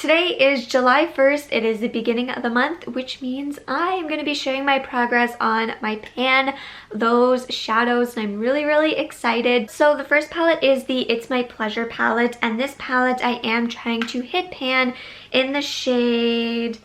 Today is July 1st. It is the beginning of the month, which means I am going to be sharing my progress on my pan, those shadows, and I'm really excited. So the first palette is the It's My Pleasure palette, and this palette I am trying to hit pan in the shade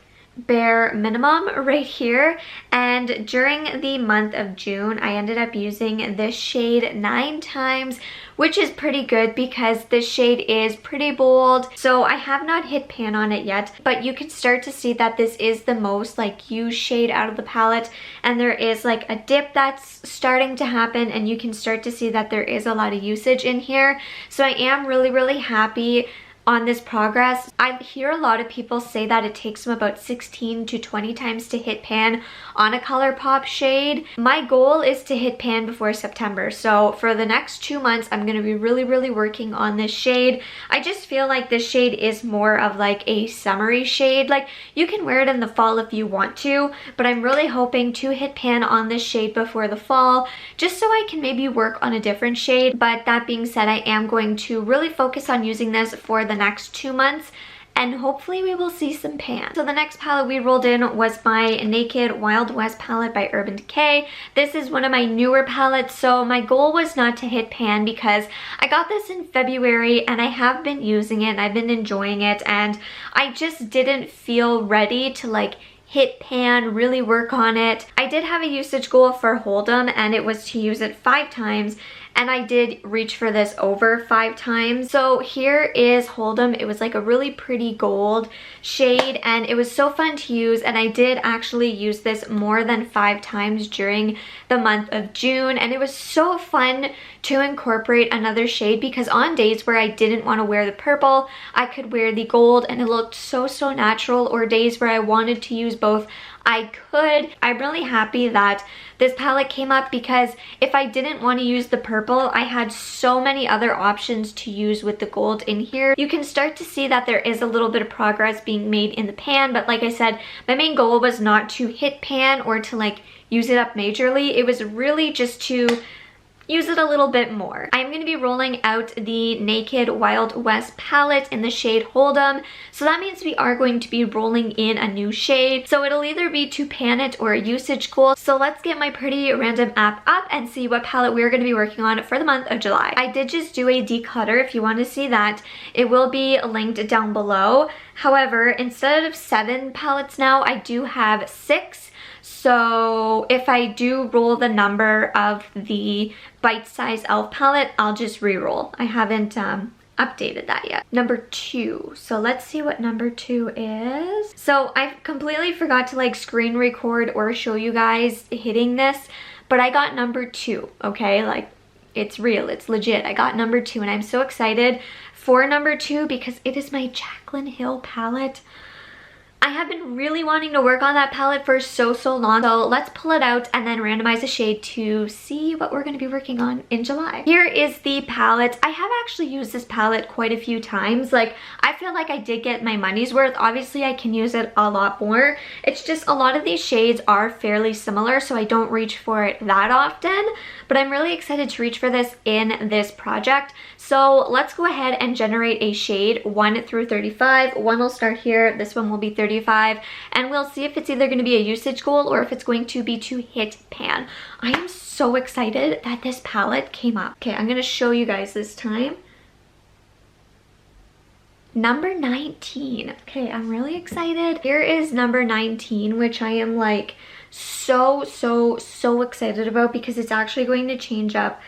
Bare Minimum right here. And during the month of June I ended up using this shade 9 times, which is pretty good because this shade is pretty bold. So I have not hit pan on it yet, but you can start to see that this is the most like used shade out of the palette, and there is like a dip that's starting to happen, and you can start to see that there is a lot of usage in here. So I am really happy on this progress. I hear a lot of people say that it takes them about 16 to 20 times to hit pan on a ColourPop shade. My goal is to hit pan before September, so for the next 2 months I'm going to be really working on this shade. I just feel like this shade is more of like a summery shade. Like, you can wear it in the fall if you want to, but I'm really hoping to hit pan on this shade before the fall, just so I can maybe work on a different shade. But that being said, I am going to really focus on using this for the next 2 months, and hopefully we will see some pan. So the next palette we rolled in was my Naked Wild West palette by Urban Decay. This is one of my newer palettes, so my goal was not to hit pan because I got this in February and I have been using it and I've been enjoying it, and I just didn't feel ready to like hit pan, really work on it. I did have a usage goal for Hold'em, and it was to use it 5 times, and I did reach for this over 5 times. So here is Hold'em. It was like a really pretty gold shade, and it was so fun to use, and I did actually use this more than 5 times during the month of June, and it was so fun to incorporate another shade because on days where I didn't want to wear the purple, I could wear the gold and it looked so natural, or days where I wanted to use both, I could. I'm really happy that this palette came up because if I didn't want to use the purple, I had so many other options to use with the gold in here. You can start to see that there is a little bit of progress being made in the pan, but like I said, my main goal was not to hit pan or to like use it up majorly. It was really just to use it a little bit more. I'm going to be rolling out the Naked Wild West palette in the shade Hold'em, so that means we are going to be rolling in a new shade. So it'll either be to pan it or a usage goal. So let's get my pretty random app up and see what palette we're going to be working on for the month of July. I did just do a declutter. If you want to see that, it will be linked down below. However, instead of 7 palettes now, I do have 6. So if I do roll the number of the Bite Size Elf palette, I'll just re-roll. I haven't updated that yet. Number 2. So let's see what number 2 is. So I completely forgot to like screen record or show you guys hitting this, but I got number 2, okay? Like, it's real, it's legit. I got number 2, and I'm so excited for number 2 because it is my Jaclyn Hill palette. I have been really wanting to work on that palette for so long. So let's pull it out and then randomize a shade to see what we're going to be working on in July. Here is the palette. I have actually used this palette quite a few times. Like, I feel like I did get my money's worth. Obviously, I can use it a lot more. It's just a lot of these shades are fairly similar, so I don't reach for it that often. But I'm really excited to reach for this in this project. So let's go ahead and generate a shade 1 through 35. 1 will start here. This one will be 35. And we'll see if it's either going to be a usage goal or if it's going to be to hit pan. I am so excited that this palette came up. Okay, I'm going to show you guys this time. Number 19. Okay, I'm really excited. Here is number 19, which I am like so excited about because it's actually going to change up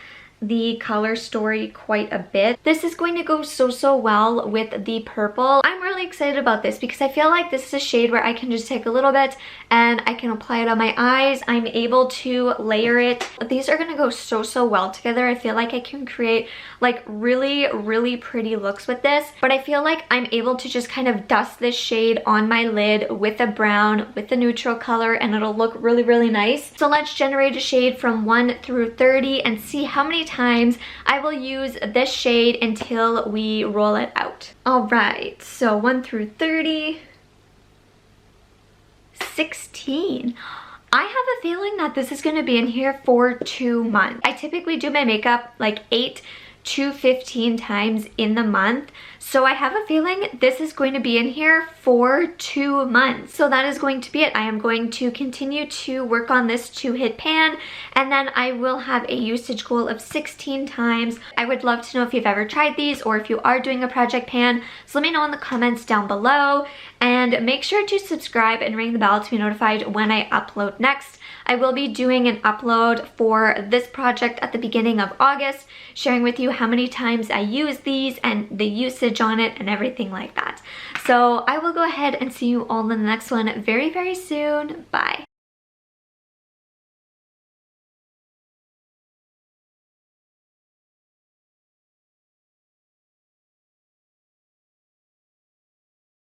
the color story quite a bit. This is going to go so well with the purple. I'm really excited about this because I feel like this is a shade where I can just take a little bit and I can apply it on my eyes. I'm able to layer it. These are going to go so well together. I feel like I can create like really pretty looks with this, but I feel like I'm able to just kind of dust this shade on my lid with a brown, with a neutral color, and it'll look really nice. So let's generate a shade from 1 through 30 and see how many times I will use this shade until we roll it out. All right, so 1 through 30, 16. I have a feeling that this is going to be in here for 2 months. I typically do my makeup like 8 to 15 times in the month. So I have a feeling this is going to be in here for 2 months. So that is going to be it. I am going to continue to work on this 2-hit pan, and then I will have a usage goal of 16 times. I would love to know if you've ever tried these or if you are doing a project pan. So let me know in the comments down below, and make sure to subscribe and ring the bell to be notified when I upload next. I will be doing an upload for this project at the beginning of August, sharing with you how many times I use these and the usage on it and everything like that. So I will go ahead and see you all in the next one very, very soon. Bye.